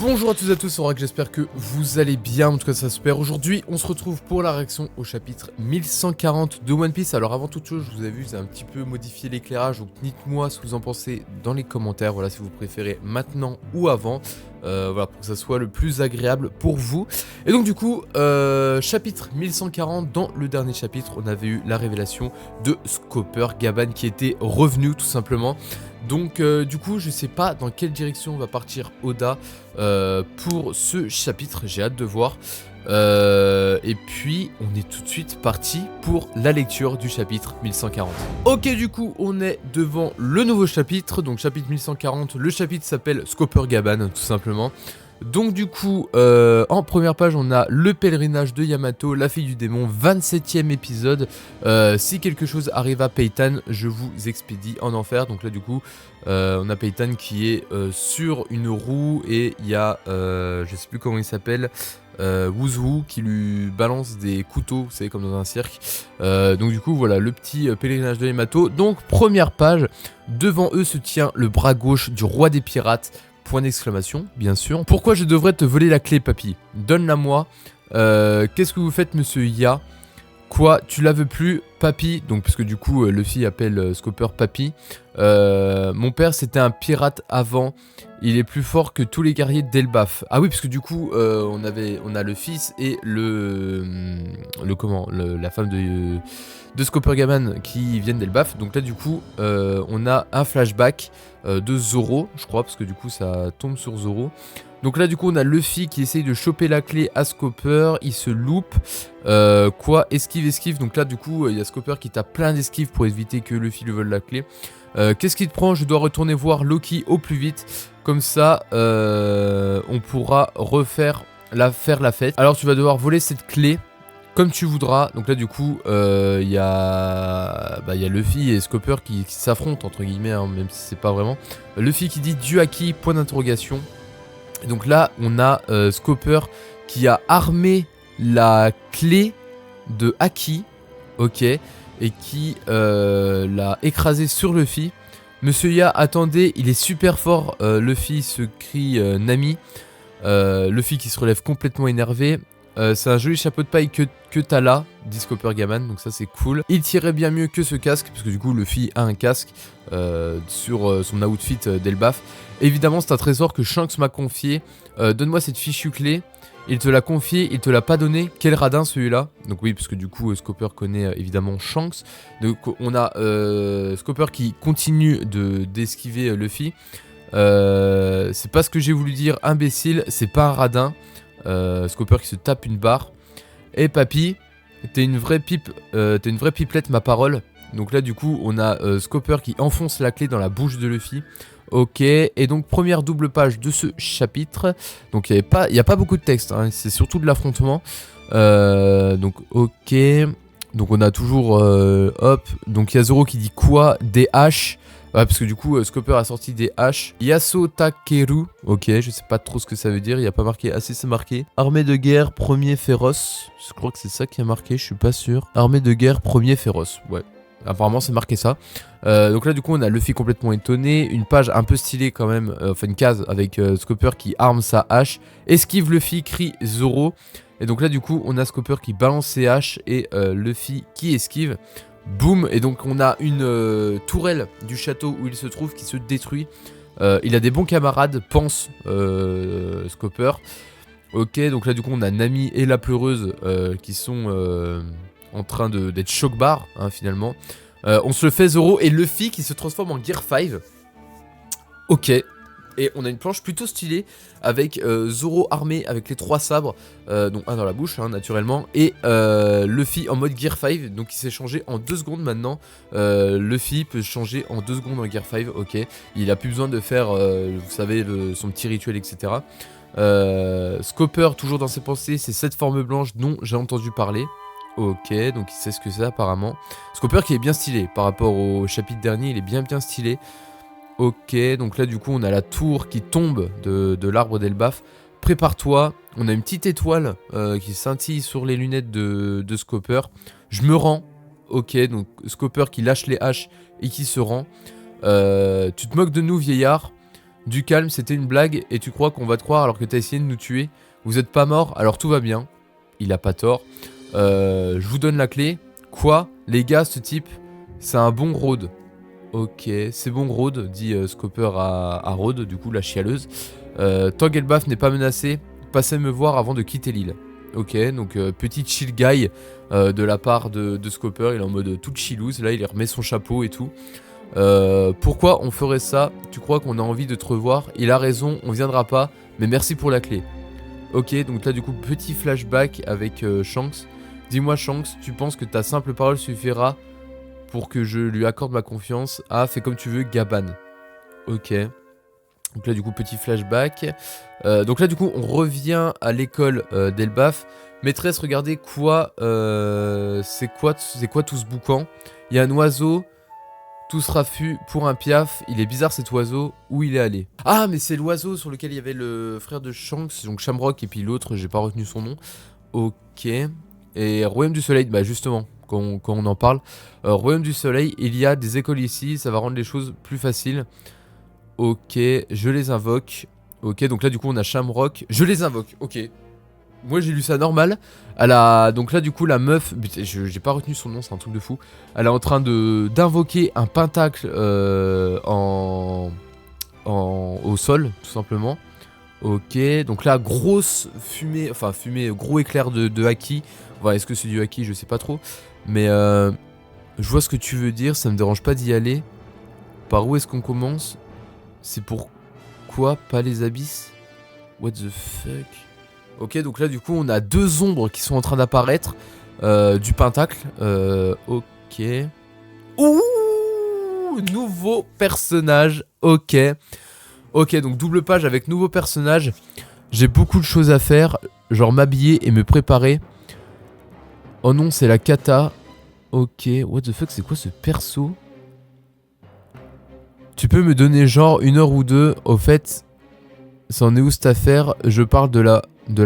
Bonjour à tous et à tous, c'est Oracle, j'espère que vous allez bien, en tout cas ça super. Aujourd'hui on se retrouve pour la réaction au chapitre 1140 de One Piece. Alors avant toute chose, je vous ai vu, j'ai un petit peu modifié l'éclairage, donc dites-moi ce que vous en pensez dans les commentaires, voilà, si vous préférez maintenant ou avant. Voilà, pour que ça soit le plus agréable pour vous. Et donc du coup, chapitre 1140, dans le dernier chapitre, on avait eu la révélation de Scopper Gaban qui était revenu tout simplement. Donc du coup, je sais pas dans quelle direction va partir Oda pour ce chapitre, j'ai hâte de voir. Et puis on est tout de suite parti pour la lecture du chapitre 1140. Ok, du coup on est devant le nouveau chapitre, donc chapitre 1140, le chapitre s'appelle Scopper Gaban tout simplement. Donc du coup, en première page, on a le pèlerinage de Yamato, la fille du démon, 27e épisode. Si quelque chose arrive à Peyton, je vous expédie en enfer. Donc là du coup, on a Peyton qui est sur une roue et il y a, je sais plus comment il s'appelle, Wuzu qui lui balance des couteaux, vous savez, comme dans un cirque. Donc du coup, voilà, le petit pèlerinage de Yamato. Donc première page, devant eux se tient le bras gauche du roi des pirates. Point d'exclamation, bien sûr. Pourquoi je devrais te voler la clé, papy? Donne-la moi. Qu'est-ce que vous faites, monsieur Ya? Quoi, tu la veux plus, papy? Donc, parce que du coup, Luffy appelle Scopper papy. Mon père, c'était un pirate avant. Il est plus fort que tous les guerriers d'Elbaf. Ah oui, parce que du coup, on a le fils et la femme de Scopper Gaban qui viennent d'Elbaf. Donc là, du coup, on a un flashback de Zoro, je crois, parce que du coup, ça tombe sur Zoro. Donc là, du coup, on a Luffy qui essaye de choper la clé à Scopper. Il se loupe. Esquive. Donc là, du coup, il y a Scopper qui tape plein d'esquives pour éviter que Luffy lui vole la clé. Qu'est-ce qui te prend? Je dois retourner voir Loki au plus vite. Comme ça, on pourra faire la fête. Alors, tu vas devoir voler cette clé comme tu voudras. Donc là, du coup, il y a Luffy et Scopper qui s'affrontent, entre guillemets, hein, même si c'est pas vraiment. Luffy qui dit Dieu à qui? Point d'interrogation. Et donc là, on a Scopper qui a armé la clé de Haki, ok, et qui l'a écrasé sur Luffy. Monsieur Ya, attendez, il est super fort, Luffy se crie Nami. Luffy qui se relève complètement énervé. C'est un joli chapeau de paille que t'as là, dit Scopper Gaban, donc ça c'est cool. Il tirait bien mieux que ce casque, parce que du coup Luffy a un casque sur son outfit d'Elbaf. Évidemment c'est un trésor que Shanks m'a confié, donne-moi cette fichue clé. Il te l'a confié, il te l'a pas donné, quel radin celui-là. Donc oui, parce que du coup Scopper connaît évidemment Shanks. Donc on a Scopper qui continue d'esquiver Luffy. C'est pas ce que j'ai voulu dire, imbécile, c'est pas un radin. Scopper qui se tape une barre. Et papy, t'es une vraie pipelette, ma parole. Donc là du coup on a Scopper qui enfonce la clé dans la bouche de Luffy. Ok, et donc première double page de ce chapitre. Donc il n'y a pas beaucoup de texte, hein, c'est surtout de l'affrontement. Donc ok, donc on a toujours hop, donc il y a Zoro qui dit quoi? Des haches. Ouais, parce que du coup, Scopper a sorti des haches. Yaso Takeru. Ok, je sais pas trop ce que ça veut dire. Il n'y a pas marqué. Ah, si, c'est marqué. Armée de guerre, premier féroce. Je crois que c'est ça qui a marqué, je suis pas sûr. Armée de guerre, premier féroce. Ouais. Apparemment, c'est marqué ça. Donc là, du coup, on a Luffy complètement étonné. Une page un peu stylée quand même. Enfin, une case avec Scopper qui arme sa hache. Esquive Luffy, crie Zoro. Et donc là, du coup, on a Scopper qui balance ses haches et Luffy qui esquive. Boum, et donc on a une tourelle du château où il se trouve qui se détruit. Il a des bons camarades, pense Scopper. Ok, donc là du coup on a Nami et la pleureuse qui sont en train d'être choc-bar, hein, finalement. On se le fait Zoro et Luffy qui se transforme en Gear 5. Ok. Et on a une planche plutôt stylée avec Zoro armé avec les 3 sabres, donc un dans la bouche, hein, naturellement, et Luffy en mode Gear 5, donc il s'est changé en 2 secondes maintenant. Luffy peut se changer en 2 secondes en Gear 5, ok. Il a plus besoin de faire, vous savez, son petit rituel, etc. Scopper, toujours dans ses pensées, c'est cette forme blanche dont j'ai entendu parler. Ok, donc il sait ce que c'est apparemment. Scopper qui est bien stylé, par rapport au chapitre dernier, il est bien stylé. Ok, donc là du coup on a la tour qui tombe de l'arbre d'Elbaf. Prépare-toi, on a une petite étoile qui scintille sur les lunettes de Scopper. Je me rends, ok, donc Scopper qui lâche les haches et qui se rend. Tu te moques de nous, vieillard? Du calme, c'était une blague et tu crois qu'on va te croire alors que t'as essayé de nous tuer. Vous êtes pas mort, alors tout va bien. Il a pas tort. Je vous donne la clé. Quoi? Les gars, ce type, c'est un bon Rhodes. Ok, c'est bon Rhodes, dit Scopper à Rhodes, du coup la chialeuse. Tangelbaf n'est pas menacé. Passez me voir avant de quitter l'île. Ok, donc petit chill guy de la part de Scopper. Il est en mode toute chillouse. Là, il remet son chapeau et tout. Pourquoi on ferait ça? Tu crois qu'on a envie de te revoir? Il a raison, on viendra pas. Mais merci pour la clé. Ok, donc là du coup petit flashback avec Shanks. Dis-moi Shanks, tu penses que ta simple parole suffira pour que je lui accorde ma confiance? Ah, fais comme tu veux, Gaban. Ok. Donc là du coup petit flashback. Donc là du coup on revient à l'école d'Elbaf. Maîtresse, regardez quoi. C'est quoi tout ce boucan? Il y a un oiseau. Tout ce raffut pour un piaf. Il est bizarre cet oiseau. Où il est allé? Ah, mais c'est l'oiseau sur lequel il y avait le frère de Shanks, donc Shamrock, et puis l'autre, j'ai pas retenu son nom. Ok. Et Royaume du Soleil, bah justement, quand on en parle. Royaume du Soleil, il y a des écoles ici, ça va rendre les choses plus faciles. Ok, je les invoque. Ok, donc là du coup on a Shamrock. Je les invoque, ok. Moi j'ai lu ça normal. Donc là du coup la meuf, j'ai pas retenu son nom, c'est un truc de fou. Elle est en train d'invoquer un pentacle au sol, tout simplement. Ok, donc là grosse fumée, enfin fumée, gros éclair de haki. Voilà, est-ce que c'est du haki? Je sais pas trop. Mais je vois ce que tu veux dire, ça me dérange pas d'y aller. Par où est-ce qu'on commence? C'est pourquoi pas les abysses? What the fuck? Ok, donc là du coup on a deux ombres qui sont en train d'apparaître du pentacle. Ok. Ouh, nouveau personnage. Ok. Ok, donc double page avec nouveau personnage. J'ai beaucoup de choses à faire. Genre m'habiller et me préparer. Oh non, c'est la cata. Ok, what the fuck, c'est quoi ce perso? Tu peux me donner genre 1 heure ou 2. Au fait, ça en est où cette affaire? Je parle de la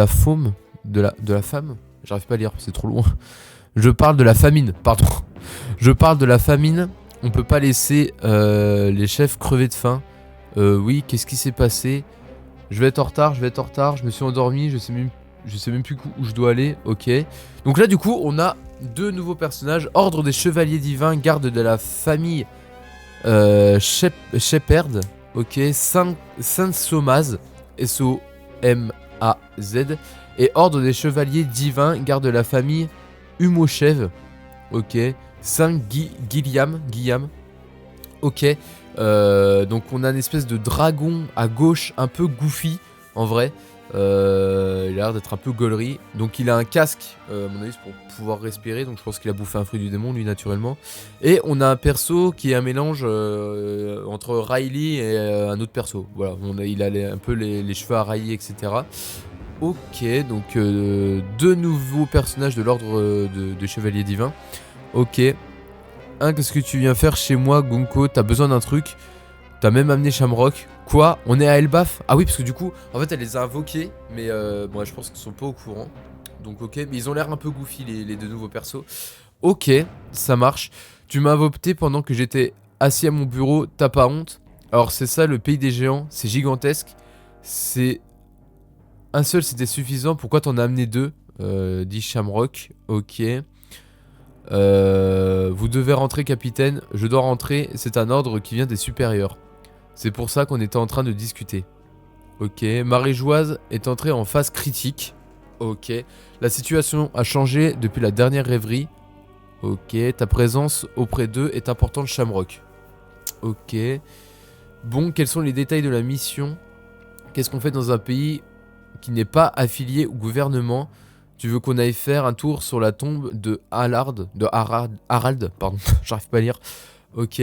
faume. De la femme. J'arrive pas à lire, c'est trop loin. Je parle de la famine, pardon. Je parle de la famine. On peut pas laisser les chefs crever de faim. Oui, qu'est-ce qui s'est passé? Je vais être en retard, je me suis endormi, je sais même plus où je dois aller. Ok. Donc là du coup on a deux nouveaux personnages. Ordre des chevaliers divins, garde de la famille Shepherd. Ok. Saint-Somaz. S-O-M-A-Z. Et ordre des chevaliers divins, garde de la famille Humoshev. Ok. Saint-Guillaume. Ok. Donc on a une espèce de dragon à gauche un peu goofy en vrai. Il a l'air d'être un peu gaulerie. Donc il a un casque à mon avis c'est pour pouvoir respirer. Donc je pense qu'il a bouffé un fruit du démon lui naturellement. Et on a un perso qui est un mélange entre Riley et un autre perso. Voilà, il a un peu les cheveux à Riley etc. Ok, donc deux nouveaux personnages de l'ordre de Chevalier Divin. Ok. Qu'est-ce que tu viens faire chez moi, Gonko? T'as besoin d'un truc? T'as même amené Shamrock. Quoi? On est à Elbaf? Ah oui, parce que du coup, en fait, elle les a invoqués. Mais bon, je pense qu'ils sont pas au courant. Donc ok, mais ils ont l'air un peu goofy, les deux nouveaux persos. Ok, ça marche. Tu m'as invoqué pendant que j'étais assis à mon bureau. T'as pas honte? Alors c'est ça, le pays des géants. C'est gigantesque. C'est... Un seul, c'était suffisant. Pourquoi t'en as amené deux? Dit Shamrock. Ok. Vous devez rentrer, capitaine. Je dois rentrer. C'est un ordre qui vient des supérieurs. C'est pour ça qu'on était en train de discuter. Ok. Marie-Joise est entrée en phase critique. Ok. La situation a changé depuis la dernière rêverie. Ok. Ta présence auprès d'eux est importante, Shamrock. Ok. Bon, quels sont les détails de la mission? Qu'est-ce qu'on fait dans un pays qui n'est pas affilié au gouvernement? Tu veux qu'on aille faire un tour sur la tombe de Harald, pardon, j'arrive pas à lire. Ok.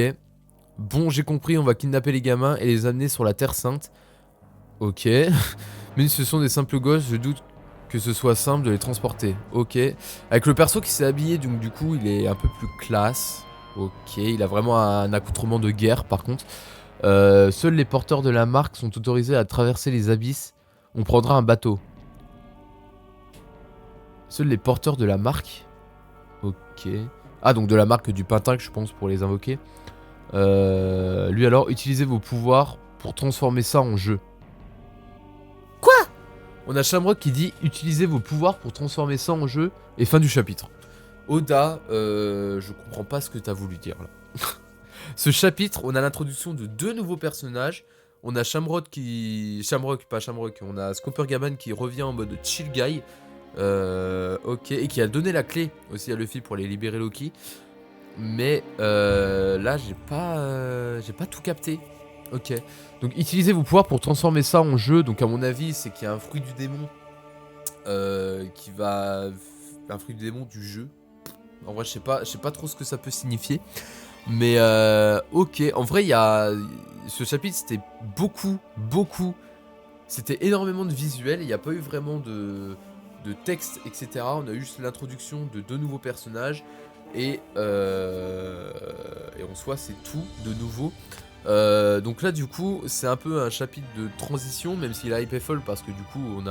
Bon, j'ai compris, on va kidnapper les gamins et les amener sur la Terre Sainte. Ok. Mais ce sont des simples gosses, je doute que ce soit simple de les transporter. Ok. Avec le perso qui s'est habillé, donc du coup, il est un peu plus classe. Ok, il a vraiment un accoutrement de guerre par contre. Seuls les porteurs de la marque sont autorisés à traverser les abysses. On prendra un bateau. Seuls les porteurs de la marque. Ok. Ah, donc de la marque du pentacle, je pense, pour les invoquer. Lui alors, utilisez vos pouvoirs pour transformer ça en jeu. Quoi? On a Shamrock qui dit utilisez vos pouvoirs pour transformer ça en jeu et fin du chapitre. Oda, je comprends pas ce que t'as voulu dire là. Ce chapitre, on a l'introduction de 2 nouveaux personnages. On a Shamrock qui... pas Shamrock, on a Scooper-Gaman qui revient en mode chill guy. Ok, et qui a donné la clé aussi à Luffy pour aller libérer Loki. Mais là, j'ai pas tout capté. Ok, donc utilisez vos pouvoirs pour transformer ça en jeu. Donc à mon avis, c'est qu'il y a un fruit du démon qui va... Un fruit du démon du jeu. En vrai, je sais pas trop ce que ça peut signifier. Mais ok, en vrai, il y a... Ce chapitre, c'était beaucoup... C'était énormément de visuels, il n'y a pas eu vraiment de texte, etc. On a eu juste l'introduction de 2 nouveaux personnages. Et en soi, c'est tout de nouveau. Donc là, du coup, c'est un peu un chapitre de transition, même s'il a hype folle, parce que du coup, on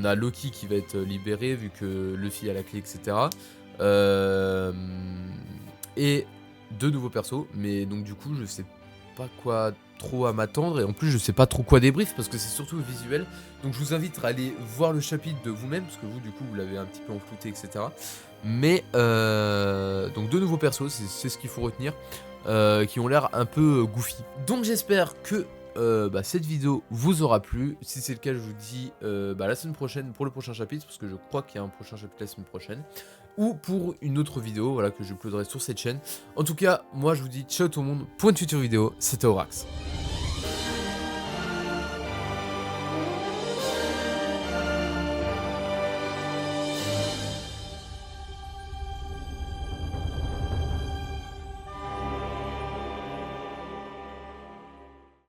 a Loki qui va être libéré, vu que Luffy a la clé, etc. Et 2 nouveaux persos, mais donc du coup, je sais pas quoi trop à m'attendre, et en plus je sais pas trop quoi débrief parce que c'est surtout visuel. Donc je vous invite à aller voir le chapitre de vous-même parce que vous du coup vous l'avez un petit peu enflouté, etc. Mais donc 2 nouveaux persos, c'est ce qu'il faut retenir, qui ont l'air un peu goofy. Donc j'espère que cette vidéo vous aura plu. Si c'est le cas, je vous dis la semaine prochaine pour le prochain chapitre, parce que je crois qu'il y a un prochain chapitre la semaine prochaine, ou pour une autre vidéo, voilà, que je uploaderai sur cette chaîne. En tout cas, moi je vous dis ciao tout le monde, pour une future vidéo, c'était Aurax.